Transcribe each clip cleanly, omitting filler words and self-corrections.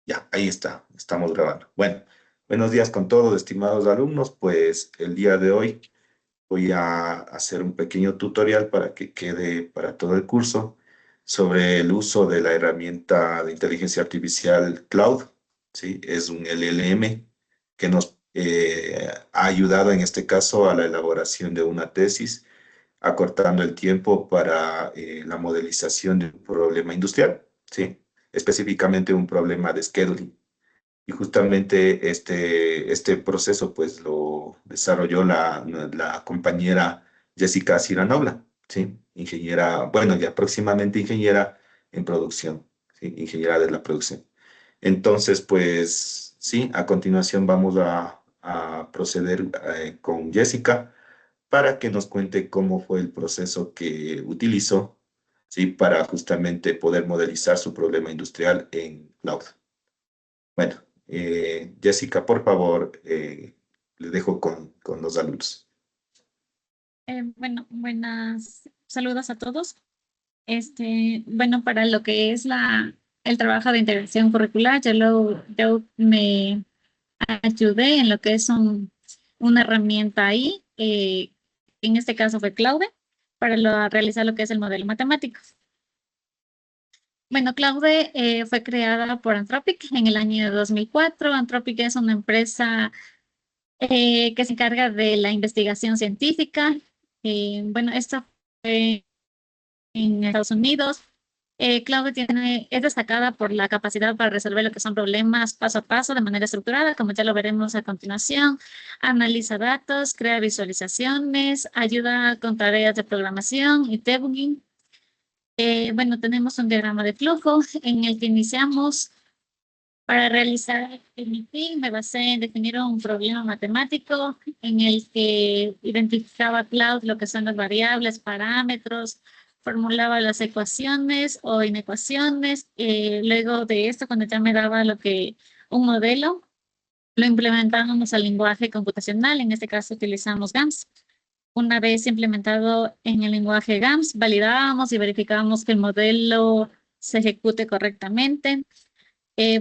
Ya, ahí está, estamos grabando. Bueno, buenos días con todos, estimados alumnos. Pues el día de hoy voy a hacer un pequeño tutorial para que quede para todo el curso sobre el uso de la herramienta de inteligencia artificial Cloud, ¿sí? Es un LLM que nos ha ayudado en este caso a la elaboración de una tesis, acortando el tiempo para la modelización de un problema industrial, ¿sí? Específicamente un problema de scheduling. Y justamente este proceso pues lo desarrolló la compañera Jessica Ciranobla, ¿sí? Ingeniera, bueno, ya próximamente ingeniera en producción, ¿sí? Ingeniera de la producción. Entonces, pues sí, a continuación vamos a proceder con Jessica para que nos cuente cómo fue el proceso que utilizó, ¿sí? Para justamente poder modelizar su problema industrial en cloud. Bueno, Jessica, por favor, le dejo con los alumnos. Bueno, buenas saludos a todos. Bueno, para lo que es el trabajo de integración curricular, yo me ayudé en lo que es una herramienta ahí. En este caso fue Claude, para realizar lo que es el modelo matemático. Bueno, Claude fue creada por Anthropic en el año 2004. Anthropic es una empresa que se encarga de la investigación científica. Bueno, esto fue en Estados Unidos. Es destacada por la capacidad para resolver lo que son problemas paso a paso de manera estructurada, como ya lo veremos a continuación. Analiza datos, crea visualizaciones, ayuda con tareas de programación y debugging. Bueno, tenemos un diagrama de flujo en el que iniciamos. Para realizar el fin, me basé en definir un problema matemático en el que identificaba Cloud lo que son las variables, parámetros, formulaba las ecuaciones o inecuaciones. Luego de esto, cuando ya me daba un modelo, lo implementábamos al lenguaje computacional. En este caso utilizamos GAMS. Una vez implementado en el lenguaje GAMS, validábamos y verificábamos que el modelo se ejecute correctamente.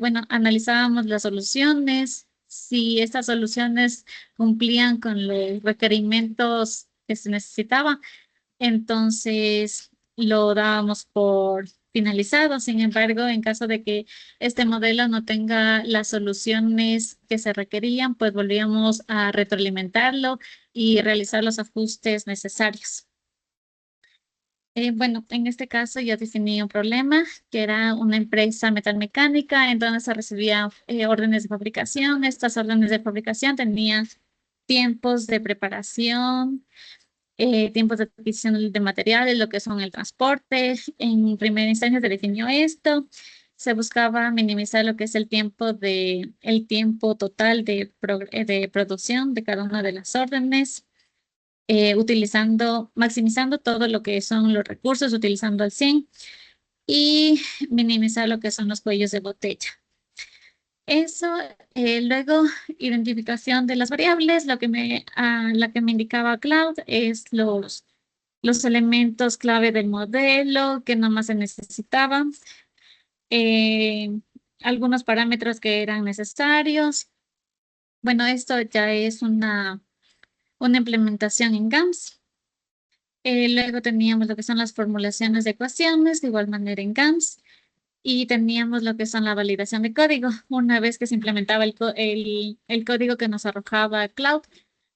Bueno, analizábamos las soluciones, si estas soluciones cumplían con los requerimientos que se necesitaba, entonces lo dábamos por finalizado. Sin embargo, en caso de que este modelo no tenga las soluciones que se requerían, pues volvíamos a retroalimentarlo y realizar los ajustes necesarios. Bueno, en este caso yo definí un problema que era una empresa metalmecánica, entonces se recibían órdenes de fabricación. Estas órdenes de fabricación tenían tiempos de preparación, tiempos de adquisición de materiales, lo que son el transporte. En primera instancia se definió esto. Se buscaba minimizar lo que es el tiempo total de producción de cada una de las órdenes, maximizando todo lo que son los recursos, utilizando al 100 y minimizar lo que son los cuellos de botella. Eso, luego, identificación de las variables, la que me indicaba Cloud es los elementos clave del modelo que nomás se necesitaban, eh, algunos parámetros que eran necesarios. Bueno, esto ya es una implementación en GAMS. Luego teníamos lo que son las formulaciones de ecuaciones, de igual manera en GAMS, y teníamos lo que son la validación de código. Una vez que se implementaba el código que nos arrojaba Cloud,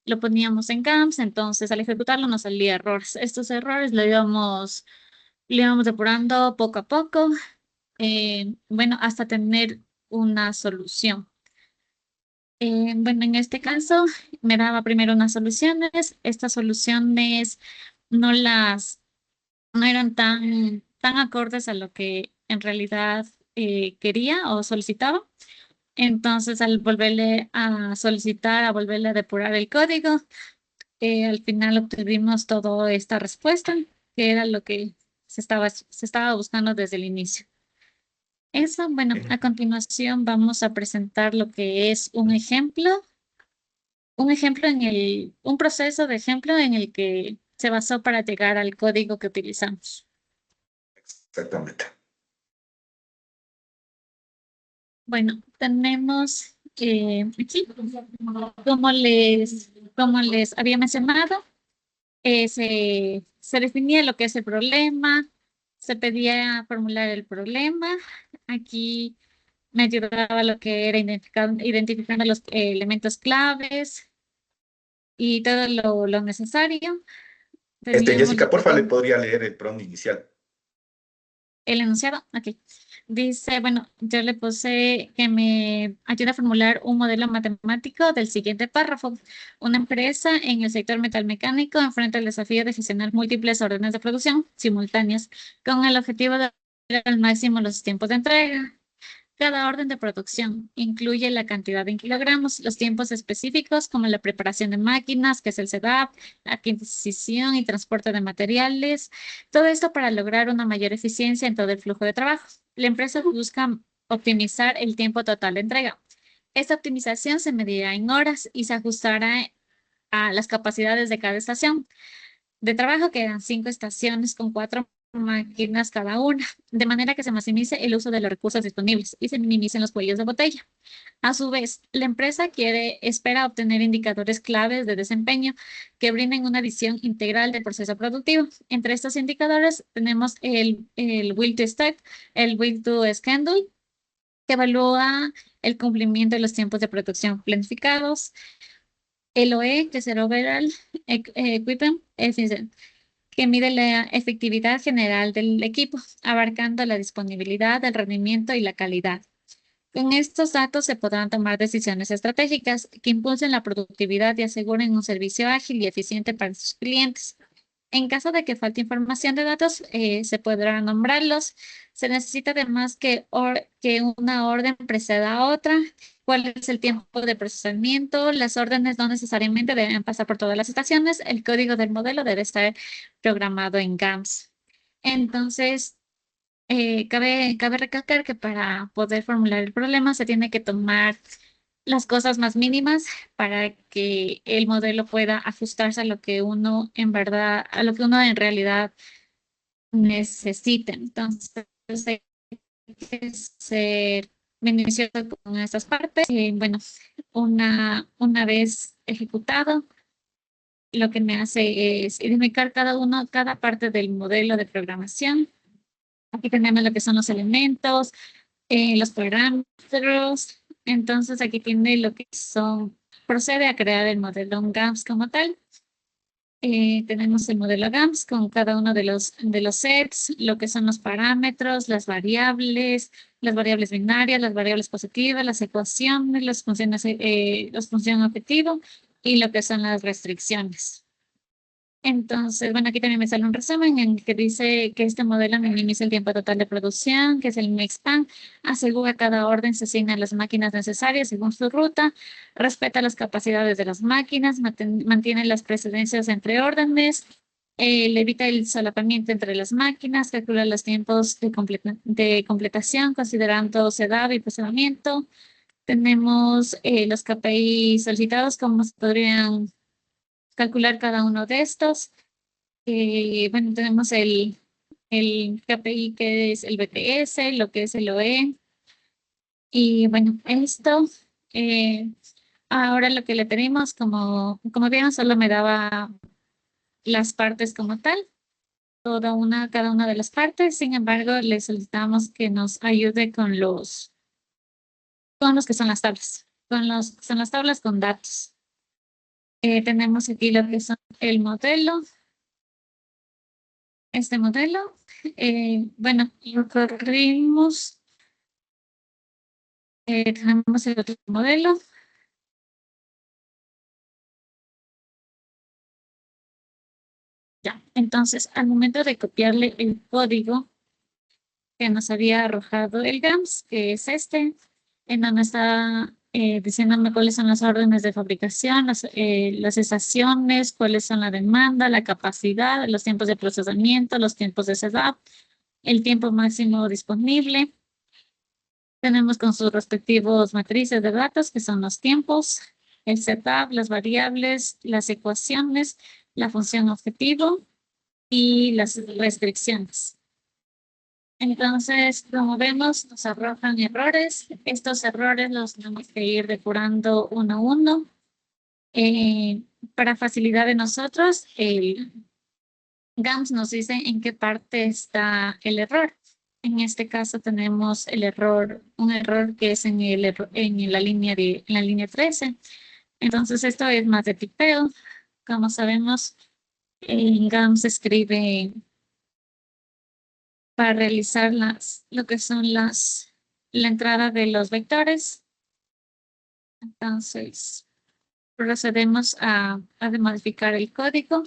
lo poníamos en GAMS, entonces al ejecutarlo nos salía errores. Estos errores lo íbamos depurando poco a poco, bueno, hasta tener una solución. Bueno, en este caso me daba primero unas soluciones. Estas soluciones no las no eran tan acordes a lo que en realidad quería o solicitaba. Entonces, al volverle a solicitar, a volverle a depurar el código, al final obtuvimos toda esta respuesta, que era lo que se estaba buscando desde el inicio. Eso, bueno, a continuación vamos a presentar lo que es un proceso de ejemplo en el que se basó para llegar al código que utilizamos. Exactamente. Bueno, tenemos aquí, como les había mencionado, se definía lo que es el problema, se pedía formular el problema. Aquí me ayudaba lo que era identificando los elementos claves y todo lo necesario. Teníamos Jessica, lo que porfa, le son podría leer el prompt inicial. el enunciado. Aquí dice, bueno, yo le puse que me ayude a formular un modelo matemático del siguiente párrafo. Una empresa en el sector metalmecánico enfrenta el desafío de gestionar múltiples órdenes de producción simultáneas con el objetivo de al máximo los tiempos de entrega. Cada orden de producción incluye la cantidad en kilogramos, los tiempos específicos como la preparación de máquinas, que es el setup, la adquisición y transporte de materiales, todo esto para lograr una mayor eficiencia en todo el flujo de trabajo. La empresa busca optimizar el tiempo total de entrega. Esta optimización se medirá en horas y se ajustará a las capacidades de cada estación de trabajo, que eran 5 estaciones con 4 máquinas cada una, de manera que se maximice el uso de los recursos disponibles y se minimicen los cuellos de botella. A su vez, la empresa espera obtener indicadores claves de desempeño que brinden una visión integral del proceso productivo. Entre estos indicadores tenemos el Will to Stack, el Will to Schedule, que evalúa el cumplimiento de los tiempos de producción planificados, el OE, que es el Overall Equipment Efficient, que mide la efectividad general del equipo, abarcando la disponibilidad, el rendimiento y la calidad. Con estos datos se podrán tomar decisiones estratégicas que impulsen la productividad y aseguren un servicio ágil y eficiente para sus clientes. En caso de que falte información de datos, se podrá nombrarlos. Se necesita además que una orden preceda a otra. ¿Cuál es el tiempo de procesamiento? Las órdenes no necesariamente deben pasar por todas las estaciones. El código del modelo debe estar programado en GAMS. Entonces, cabe recalcar que para poder formular el problema se tiene que tomar las cosas más mínimas para que el modelo pueda ajustarse a lo que uno en verdad, a lo que uno en realidad necesita. Entonces, hay que ser minucioso con estas partes. Bueno, una vez ejecutado, lo que me hace es identificar cada parte del modelo de programación. Aquí tenemos lo que son los elementos, los parámetros. Entonces aquí tiene lo que son, procede a crear el modelo GAMS como tal. Tenemos el modelo GAMS con cada uno de los sets, lo que son los parámetros, las variables binarias, las variables positivas, las ecuaciones, las funciones objetivo y lo que son las restricciones. Entonces, bueno, aquí también me sale un resumen en el que dice que este modelo minimiza el tiempo total de producción, que es el MIXPAN, asegura que cada orden se asigna las máquinas necesarias según su ruta, respeta las capacidades de las máquinas, mantiene las precedencias entre órdenes, le evita el solapamiento entre las máquinas, calcula los tiempos de completación considerando sedado y procesamiento. Tenemos los KPI solicitados, cómo se podrían calcular cada uno de estos. Bueno, tenemos el KPI, que es el BTS, lo que es el OE. Y bueno, esto, eh, ahora lo que le pedimos, como vieron, solo me daba las partes como tal, cada una de las partes. Sin embargo, le solicitamos que nos ayude con los que son las tablas, con los que son las tablas con datos. Tenemos aquí lo que son el modelo, este modelo. Bueno, lo corrimos. Tenemos el otro modelo. Ya, entonces al momento de copiarle el código que nos había arrojado el GAMS, que es este, en donde está diciéndome cuáles son las órdenes de fabricación, las estaciones, cuáles son la demanda, la capacidad, los tiempos de procesamiento, los tiempos de setup, el tiempo máximo disponible. Tenemos con sus respectivos matrices de datos, que son los tiempos, el setup, las variables, las ecuaciones, la función objetivo y las restricciones. Entonces, como vemos, nos arrojan errores. Estos errores los tenemos que ir depurando uno a uno. Eh, para facilidad de nosotros, el GAMS nos dice en qué parte está el error. En este caso tenemos el error, un error que es en, en la línea 13. Entonces, esto es más de tipeo. Como sabemos, en GAMS se escribe para realizar lo que son la entrada de los vectores. Entonces, procedemos a modificar el código.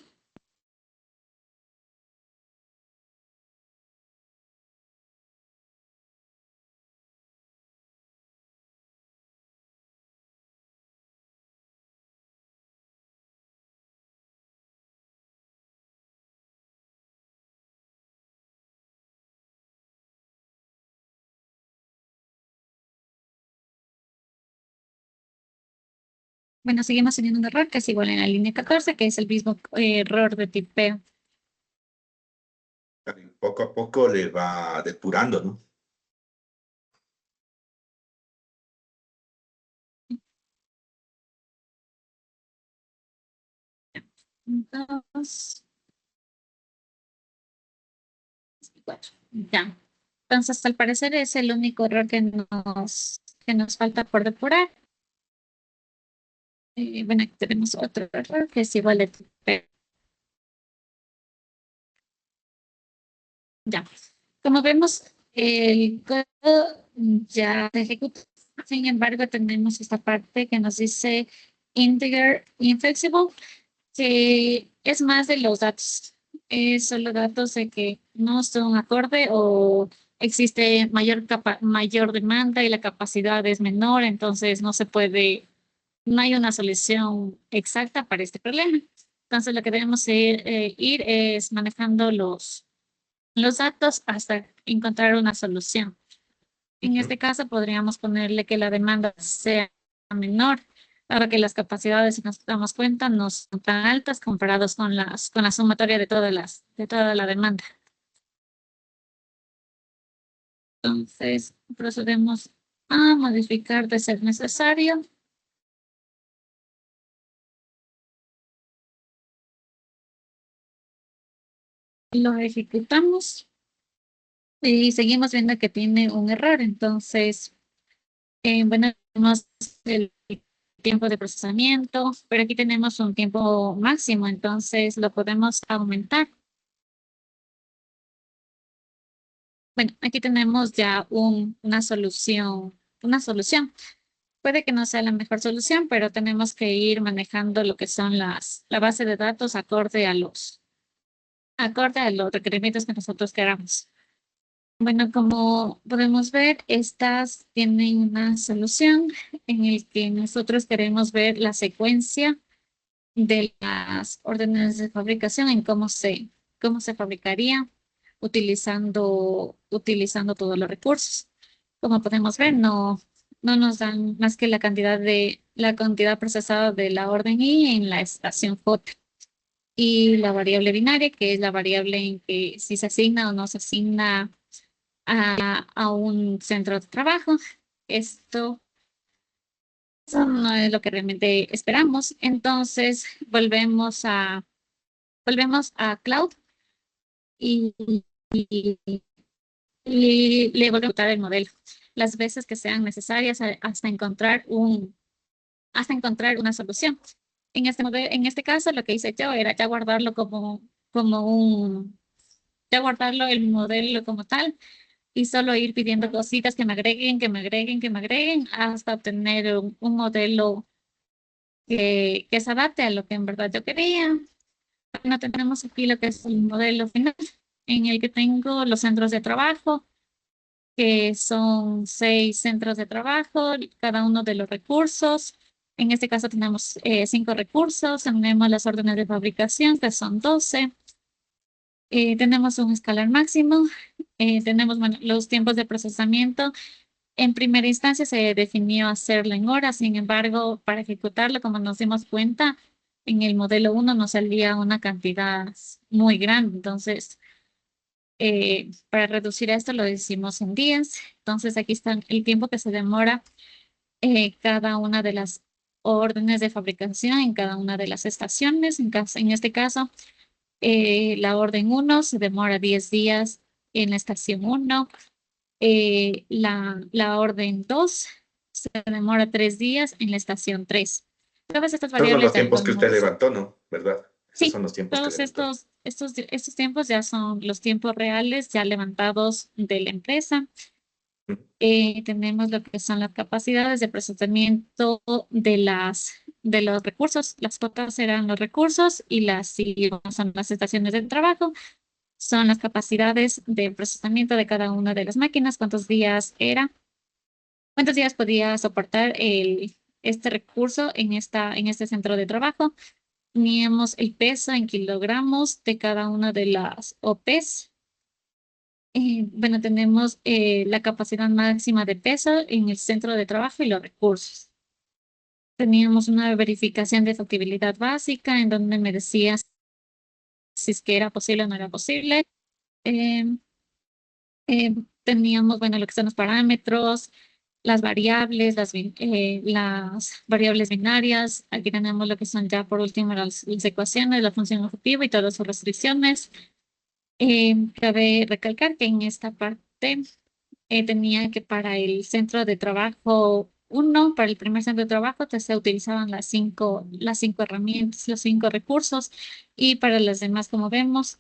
Bueno, seguimos teniendo un error que es igual en la línea 14, que es el mismo error de tipeo. Poco a poco le va depurando, ¿no? Dos, cuatro. Ya. Entonces, al parecer es el único error que nos falta por depurar. Bueno, aquí tenemos otro error que es igual de tipeo. Ya. Como vemos, el código ya se ejecuta. Sin embargo, tenemos esta parte que nos dice integer inflexible, que es más de los datos. Es solo datos de que no son acorde o existe mayor demanda y la capacidad es menor, entonces no se puede, no hay una solución exacta para este problema. Entonces, lo que debemos ir es manejando los datos hasta encontrar una solución. En Ujú. este caso, podríamos ponerle que la demanda sea menor, dado que las capacidades, si nos damos cuenta, no son tan altas comparados con con la sumatoria de de toda la demanda. Entonces, procedemos a modificar de ser necesario. Lo ejecutamos y seguimos viendo que tiene un error. Entonces, bueno, tenemos el tiempo de procesamiento, pero aquí tenemos un tiempo máximo, entonces lo podemos aumentar. Bueno, aquí tenemos ya una solución. Puede que no sea la mejor solución, pero tenemos que ir manejando lo que son la base de datos acorde a los requerimientos que nosotros queramos. Bueno, como podemos ver, estas tienen una solución en el que nosotros queremos ver la secuencia de las órdenes de fabricación en cómo se fabricaría utilizando todos los recursos. Como podemos ver, no nos dan más que la cantidad procesada de la orden I en la estación J y la variable binaria, que es la variable en que si se asigna o no se asigna a un centro de trabajo. Esto Eso no es lo que realmente esperamos. Entonces, volvemos a Cloud y, y- y le volvemos a ejecutar el modelo las veces que sean necesarias hasta encontrar una solución. En este caso, lo que hice yo era ya guardarlo como ya guardarlo el modelo como tal y solo ir pidiendo cositas que me agreguen, que me agreguen, que me agreguen hasta obtener un modelo que se adapte a lo que en verdad yo quería. Bueno, tenemos aquí lo que es el modelo final, en el que tengo los centros de trabajo, que son 6 centros de trabajo, cada uno de los recursos. En este caso tenemos 5 recursos, tenemos las órdenes de fabricación, que son 12. Tenemos un escalar máximo, tenemos bueno, los tiempos de procesamiento. En primera instancia se definió hacerlo en horas, sin embargo, para ejecutarlo, como nos dimos cuenta, en el modelo 1 nos salía una cantidad muy grande. Entonces, Para reducir esto lo decimos en días. Entonces aquí está el tiempo que se demora cada una de las órdenes de fabricación en cada una de las estaciones. En este caso, la orden uno se demora 10 días en la estación uno. La orden 2 se demora 3 días en la estación 3. Todas estas Esos son variables los ya tiempos que usted podemos. levantó, ¿no? ¿Verdad? Esos Sí, son los tiempos que todos levantó. estos tiempos ya son los tiempos reales ya levantados de la empresa. Ujú. Tenemos lo que son las capacidades de procesamiento de los recursos. Las cuotas serán los recursos y si son las estaciones de trabajo, son las capacidades de procesamiento de cada una de las máquinas, cuántos días podía soportar este recurso en este centro de trabajo. Teníamos el peso en kilogramos de cada una de las OPs. Bueno, tenemos la capacidad máxima de peso en el centro de trabajo y los recursos. Teníamos una verificación de factibilidad básica en donde me decías si es que era posible o no era posible. Eh, Teníamos, bueno, lo que son los parámetros, las variables, las variables binarias. Aquí tenemos lo que son ya por último las ecuaciones, la función objetiva y todas sus restricciones. Cabe recalcar que en esta parte tenía que para el centro de trabajo uno, para el primer centro de trabajo, se utilizaban las cinco herramientas, los 5 recursos, y para las demás, como vemos,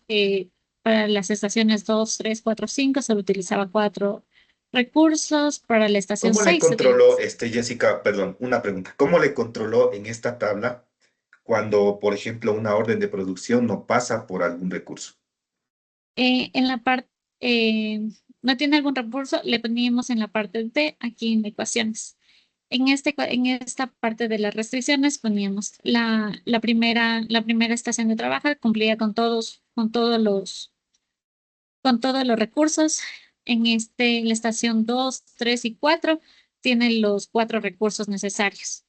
para las estaciones 2, 3, 4, 5, se utilizaba 4 recursos, para la estación ¿Cómo le 6 se controló, utiliza. Jessica, perdón, una pregunta? ¿Cómo le controló en esta tabla cuando, por ejemplo, una orden de producción no pasa por algún recurso? En la parte, no tiene algún recurso, le poníamos en la parte D, aquí en ecuaciones. En esta parte de las restricciones poníamos la primera estación de trabajo cumplía con todos los recursos. La estación 2, 3 y 4 tienen los 4 recursos necesarios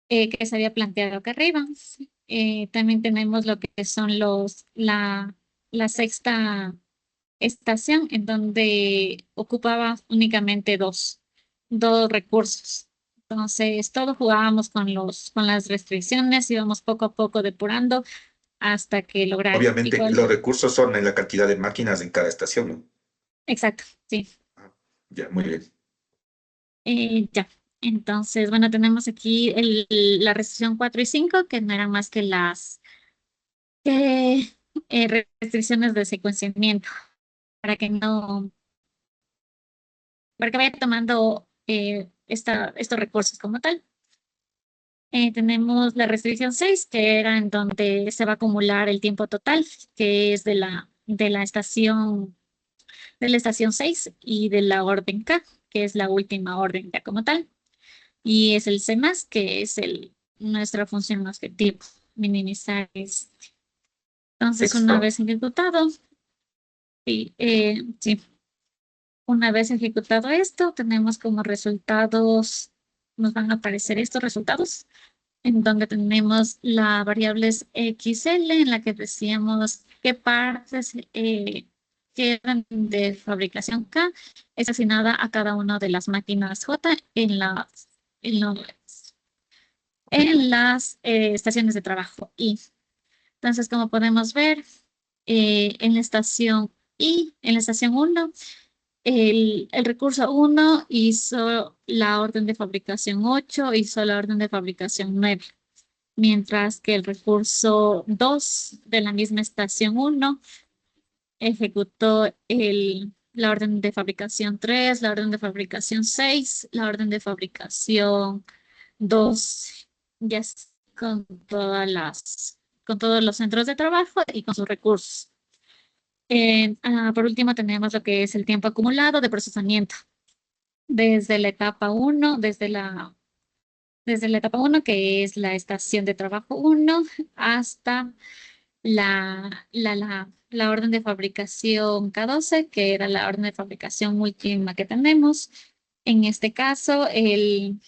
que se había planteado acá arriba. También tenemos lo que son la sexta estación en donde ocupaba únicamente dos recursos. Entonces, todo jugábamos con las restricciones, íbamos poco a poco depurando hasta que lograr Obviamente, igual. los recursos son en la cantidad de máquinas en cada estación, ¿no? Exacto, sí. Ah, ya, muy bien. Ya. Entonces, bueno, tenemos aquí la restricción 4 y 5 que no eran más que las eh, restricciones de secuenciamiento, para que no, para que vaya tomando estos recursos como tal. Tenemos la restricción 6 que era en donde se va a acumular el tiempo total, que es de la estación 6 y de la orden K, que es la última orden ya como tal. Y es el C+, que es nuestra función objetivo, minimizar este. Entonces, una Eso. vez ejecutado, sí, una vez ejecutado esto, tenemos como resultados, nos van a aparecer estos resultados en donde tenemos la variable XL, en la que decíamos qué partes quedan de fabricación K es asignada a cada una de las máquinas J en los- en las estaciones de trabajo I. Entonces, como podemos ver, en la estación I, en la estación 1, el recurso 1 hizo la orden de fabricación 8, hizo la orden de fabricación 9, mientras que el recurso 2 de la misma estación 1 ejecutó la orden de fabricación 3, la orden de fabricación 6, la orden de fabricación 2, ya con todos los centros de trabajo y con sus recursos. Por último, tenemos lo que es el tiempo acumulado de procesamiento. Desde la etapa 1, desde la etapa 1, que es la estación de trabajo 1, hasta la orden de fabricación K12, que era la orden de fabricación última que tenemos. En este caso, el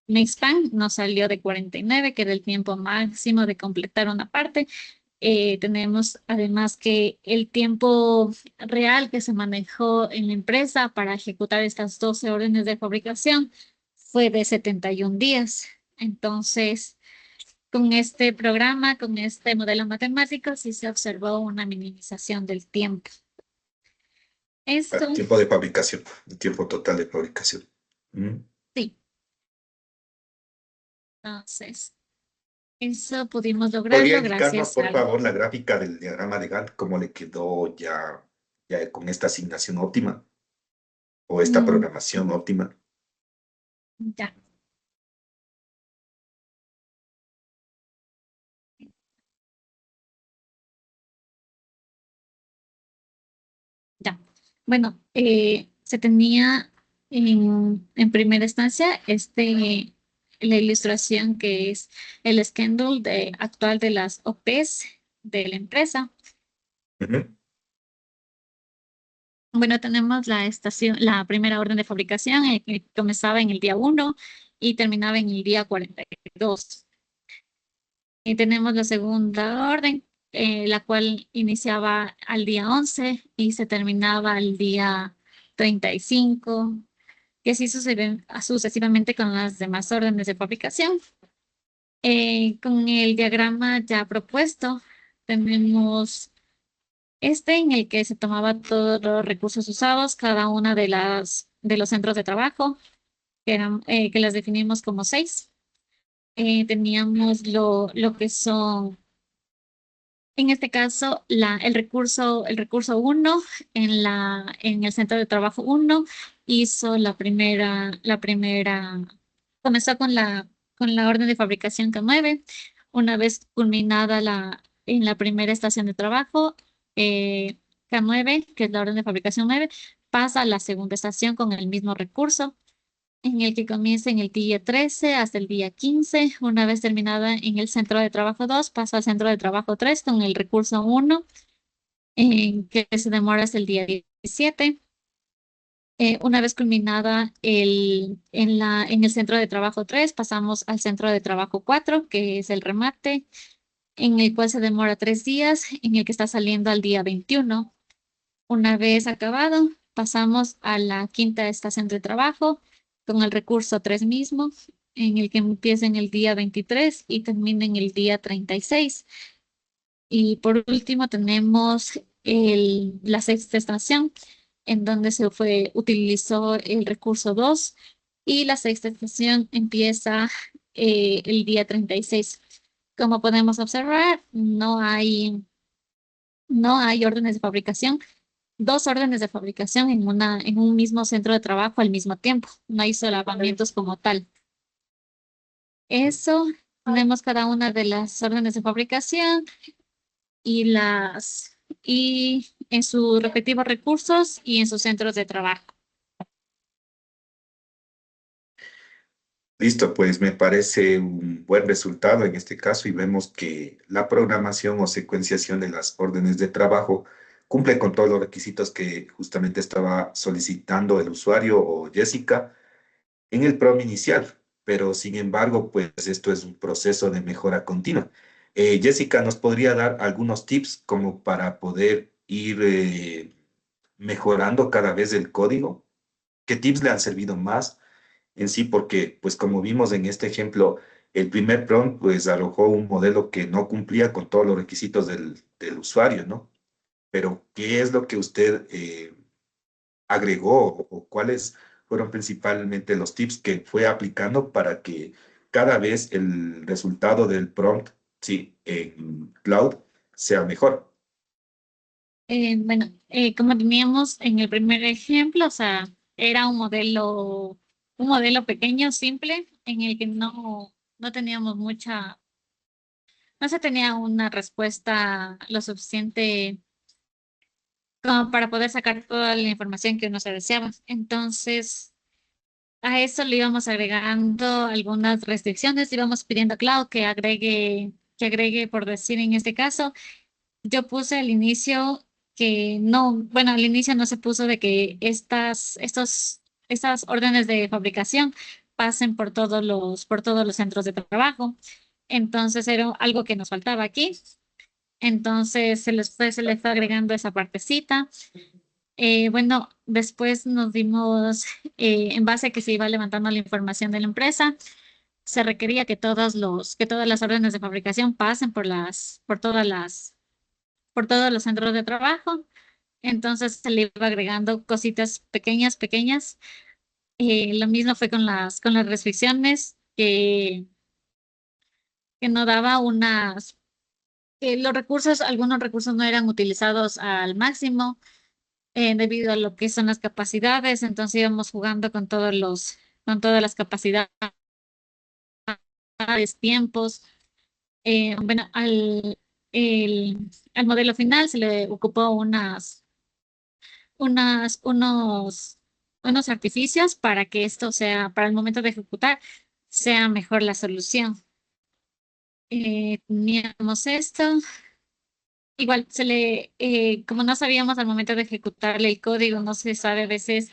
Mixpan nos salió de 49, que era el tiempo máximo de completar una parte, Tenemos además que el tiempo real que se manejó en la empresa para ejecutar estas 12 órdenes de fabricación fue de 71 días. Entonces, con este programa, con este modelo matemático, sí se observó una minimización del tiempo. Esto, Tiempo de fabricación, el tiempo total de fabricación. Mm. sí, entonces, eso pudimos ¿Podría lograrlo indicarnos, gracias por al... favor, la gráfica del diagrama de Gantt, cómo le quedó ya con esta asignación óptima o esta Mm, programación óptima? ya, ya. Bueno, se tenía en primera instancia la ilustración que es el schedule actual de las OPs de la empresa. Ujú, Bueno, tenemos la primera orden de fabricación que comenzaba en el día 1 y terminaba en el día 42. Y tenemos la segunda orden, la cual iniciaba al día 11 y se terminaba al día 35, que así sucesivamente con las demás órdenes de fabricación. Con el diagrama ya propuesto, tenemos en el que se tomaba todos los recursos usados, cada una de los centros de trabajo, que las definimos como 6. Teníamos lo que son, en este caso, el recurso uno en el centro de trabajo uno hizo comenzó con la orden de fabricación K9. Una vez culminada en la primera estación de trabajo, K9, que es la orden de fabricación 9, pasa a la segunda estación con el mismo recurso, en el que comienza en el día 13 hasta el día 15. Una vez terminada en el centro de trabajo 2, pasa al centro de trabajo 3 con el recurso uno, en que se demora hasta el día 17. Una vez culminada en el centro de trabajo 3, pasamos al centro de trabajo 4, que es el remate, en el cual se demora 3 días, en el que está saliendo al día 21. Una vez acabado, pasamos a la quinta estación de trabajo con el recurso 3 mismo, en el que empieza en el día 23 y termina en el día 36. Y por último tenemos la sexta estación, en donde utilizó el recurso 2 y la sexta estación empieza el día 36. Como podemos observar, no hay órdenes de fabricación, dos órdenes de fabricación en un mismo centro de trabajo al mismo tiempo. No hay solapamientos como tal. Eso, tenemos cada una de las órdenes de fabricación y en sus respectivos recursos y en sus centros de trabajo. listo, pues me parece un buen resultado en este caso y vemos que la programación o secuenciación de las órdenes de trabajo cumple con todos los requisitos que justamente estaba solicitando el usuario o Jessica en el prompt inicial, pero sin embargo, pues esto es un proceso de mejora continua. Jessica, ¿nos podría dar algunos tips como para poder ir mejorando cada vez el código? ¿Qué tips le han servido más en sí? Porque, pues como vimos en este ejemplo, el primer prompt pues arrojó un modelo que no cumplía con todos los requisitos del usuario, ¿no? Pero, ¿qué es lo que usted agregó o cuáles fueron principalmente los tips que fue aplicando para que cada vez el resultado del prompt, sí, en cloud sea mejor? Bueno, como teníamos en el primer ejemplo, o sea, era un modelo pequeño, simple, en el que no teníamos no se tenía una respuesta lo suficiente como para poder sacar toda la información que uno se deseaba. Entonces, a eso le íbamos agregando algunas restricciones, íbamos pidiendo a Cloud que agregue, por decir en este caso, yo puse al inicio que no, bueno, al inicio no se puso de que estas órdenes de fabricación pasen por todos los centros de trabajo. Entonces era algo que nos faltaba aquí. Entonces se les fue agregando esa partecita. Bueno, después nos dimos, en base a que se iba levantando la información de la empresa, se requería que todas las órdenes de fabricación pasen por todos los centros de trabajo. Entonces se le iba agregando cositas pequeñas, pequeñas. Lo mismo fue con las restricciones que no daba los recursos, algunos recursos no eran utilizados al máximo debido a lo que son las capacidades. Entonces íbamos jugando con todas las capacidades, tiempos. Bueno, al modelo final se le ocupó unos artificios para que esto sea, para el momento de ejecutar, sea mejor la solución. Teníamos esto. Igual como no sabíamos al momento de ejecutarle el código, no se sabe a veces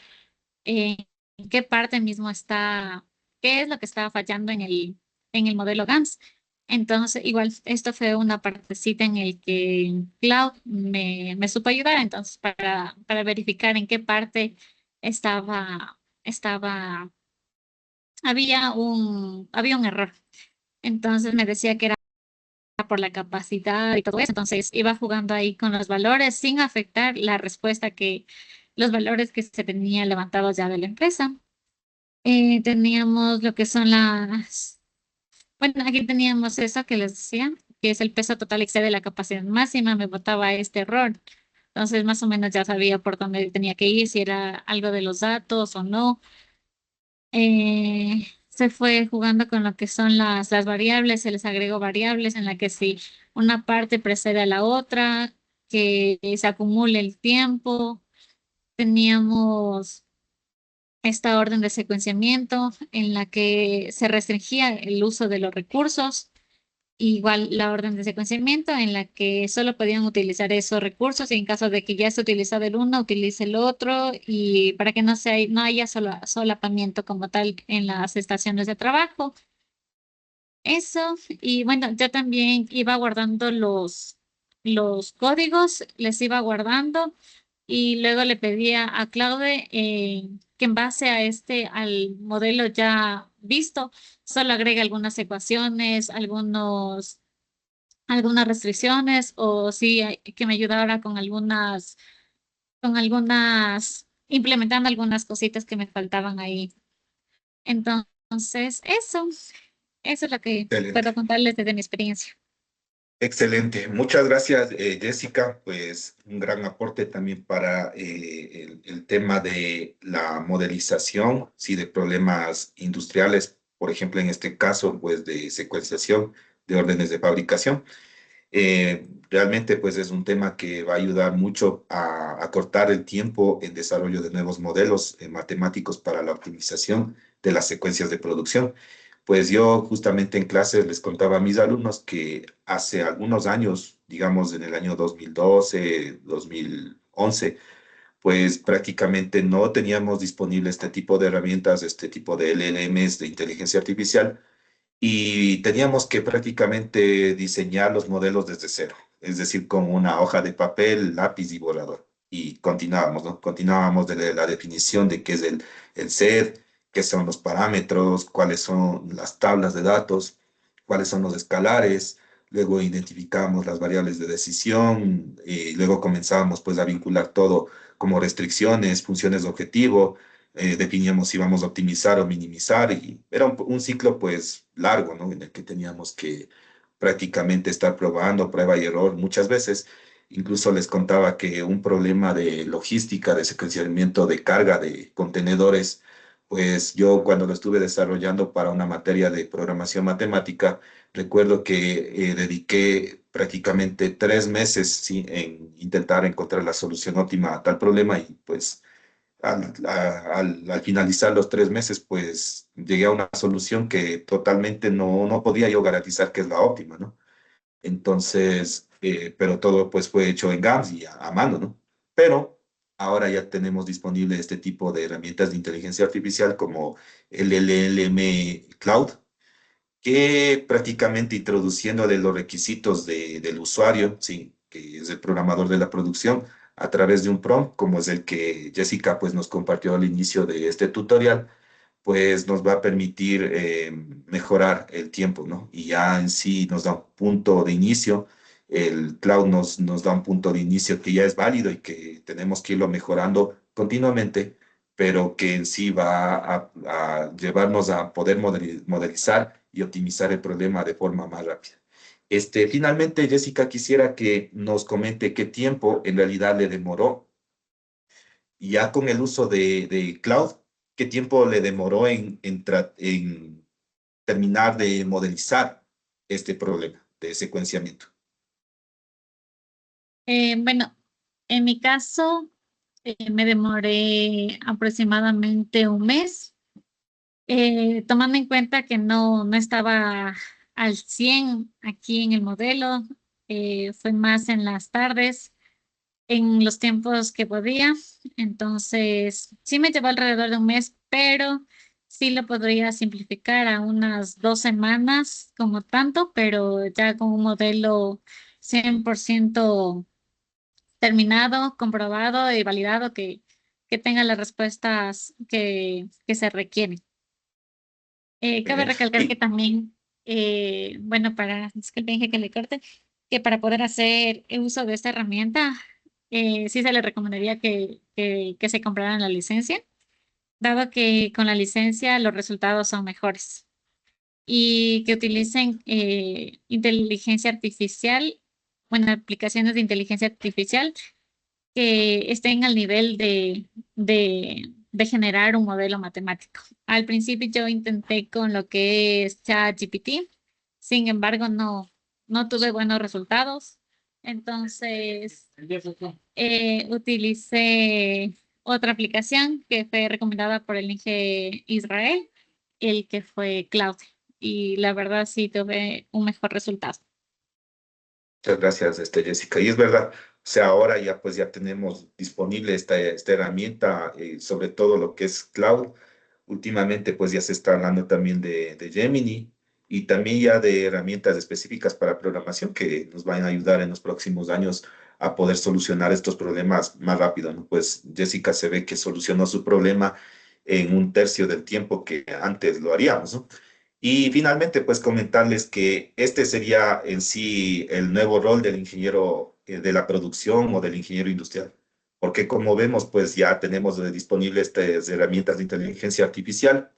en qué parte mismo está, qué es lo que estaba fallando en el modelo GANS. Entonces, igual, esto fue una partecita en el que Cloud me supo ayudar, entonces, para verificar en qué parte estaba, había un error. Entonces me decía que era por la capacidad y todo eso. Entonces iba jugando ahí con los valores sin afectar la respuesta los valores que se tenían levantados ya de la empresa. Teníamos lo que son bueno, aquí teníamos eso que les decía, que es el peso total excede la capacidad máxima, me botaba este error. Entonces, más o menos ya sabía por dónde tenía que ir, si era algo de los datos o no. Se fue jugando con lo que son las variables, se les agregó variables en la que si una parte precede a la otra, que se acumule el tiempo. Teníamos esta orden de secuenciamiento en la que se restringía el uso de los recursos. Igual la orden de secuenciamiento en la que solo podían utilizar esos recursos y en caso de que ya esté utilizado el uno, utilice el otro y para que no haya solapamiento como tal en las estaciones de trabajo. Eso, y bueno, yo también iba guardando los códigos, les iba guardando y luego le pedía a Claude que en base a al modelo ya visto, solo agregue algunas ecuaciones, algunas restricciones o sí que me ayudara implementando algunas cositas que me faltaban ahí. Entonces, eso es lo que Excelente. puedo contarles desde mi experiencia. Excelente. Muchas gracias, Jessica. Pues un gran aporte también para el tema de la modelización, sí, de problemas industriales, por ejemplo, en este caso, pues de secuenciación de órdenes de fabricación. Realmente, pues es un tema que va a ayudar mucho a cortar el tiempo en desarrollo de nuevos modelos matemáticos para la optimización de las secuencias de producción. Pues yo justamente en clases les contaba a mis alumnos que hace algunos años, digamos en el año 2012, 2011, pues prácticamente no teníamos disponible este tipo de herramientas, este tipo de LLMs de inteligencia artificial y teníamos que prácticamente diseñar los modelos desde cero, es decir, con una hoja de papel, lápiz y borrador. Y continuábamos, ¿no? Continuábamos de la definición de qué es el set, qué son los parámetros, cuáles son las tablas de datos, cuáles son los escalares. Luego identificábamos las variables de decisión y luego comenzábamos pues a vincular todo como restricciones, funciones de objetivo, definíamos si íbamos a optimizar o minimizar y era un ciclo pues largo, ¿no? En el que teníamos que prácticamente estar probando prueba y error muchas veces. Incluso les contaba que un problema de logística, de secuenciamiento de carga de contenedores, pues yo cuando lo estuve desarrollando para una materia de programación matemática, recuerdo que dediqué prácticamente 3 meses sí, en intentar encontrar la solución óptima a tal problema y pues al finalizar los 3 meses, pues llegué a una solución que totalmente no podía yo garantizar que es la óptima, ¿no? Entonces, pero todo pues fue hecho en GAMS y a mano, ¿no? Pero ahora ya tenemos disponible este tipo de herramientas de inteligencia artificial como el LLM Cloud, que prácticamente introduciéndole los requisitos del usuario, sí, que es el programador de la producción, a través de un prompt, como es el que Jessica pues nos compartió al inicio de este tutorial, pues nos va a permitir mejorar el tiempo, ¿no? Y ya en sí nos da un punto de inicio, el cloud nos da un punto de inicio que ya es válido y que tenemos que irlo mejorando continuamente, pero que en sí va a llevarnos a poder modelizar y optimizar el problema de forma más rápida. Finalmente, Jessica, quisiera que nos comente qué tiempo en realidad le demoró ya con el uso de cloud, ¿qué tiempo le demoró en terminar de modelizar este problema de secuenciamiento? Bueno, en mi caso, me demoré aproximadamente un mes, tomando en cuenta que no estaba al 100 aquí en el modelo, fue más en las tardes, en los tiempos que podía. Entonces, sí me llevó alrededor de un mes, pero sí lo podría simplificar a unas 2 semanas como tanto, pero ya con un modelo 100% terminado, comprobado y validado que tenga las respuestas que se requieren. Muy Cabe bien. recalcar que Y también, bueno, disculpen que le corte, que para poder hacer uso de esta herramienta, sí se le recomendaría que se compraran la licencia, dado que con la licencia los resultados son mejores y que utilicen inteligencia artificial, bueno, aplicaciones de inteligencia artificial que estén al nivel de generar un modelo matemático. Al principio yo intenté con lo que es ChatGPT, sin embargo no tuve buenos resultados. Entonces utilicé otra aplicación que fue recomendada por el INGE Israel, el que fue Cloud. Y la verdad sí tuve un mejor resultado. muchas gracias, Jessica. Y es verdad, o sea, ahora ya pues ya tenemos disponible esta herramienta, sobre todo lo que es cloud. Últimamente pues ya se está hablando también de Gemini y también ya de herramientas específicas para programación que nos van a ayudar en los próximos años a poder solucionar estos problemas más rápido, ¿no? Pues Jessica se ve que solucionó su problema en un tercio del tiempo que antes lo haríamos, ¿no? Y finalmente, pues comentarles que este sería en sí el nuevo rol del ingeniero de la producción o del ingeniero industrial, porque como vemos, pues ya tenemos disponibles estas herramientas de inteligencia artificial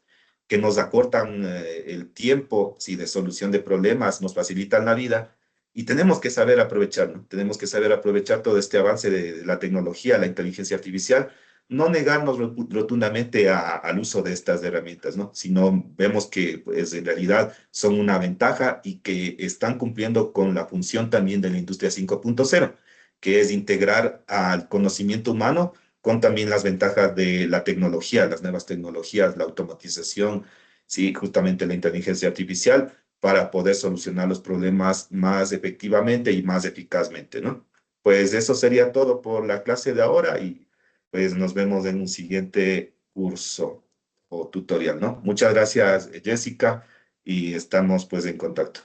que nos acortan el tiempo, sí, de solución de problemas, nos facilitan la vida y tenemos que saber aprovechar, ¿no? Tenemos que saber aprovechar todo este avance de la tecnología, la inteligencia artificial, no negarnos rotundamente al uso de estas herramientas, ¿no? Sino vemos que pues, en realidad son una ventaja y que están cumpliendo con la función también de la industria 5.0, que es integrar al conocimiento humano con también las ventajas de la tecnología, las nuevas tecnologías, la automatización, sí, justamente la inteligencia artificial, para poder solucionar los problemas más efectivamente y más eficazmente, ¿no? Pues eso sería todo por la clase de ahora y pues nos vemos en un siguiente curso o tutorial, ¿no? Muchas gracias, Jessica, y estamos pues en contacto.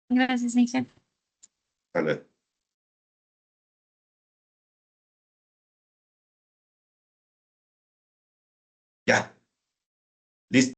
Gracias, Inge. Hasta luego. Ya, listo.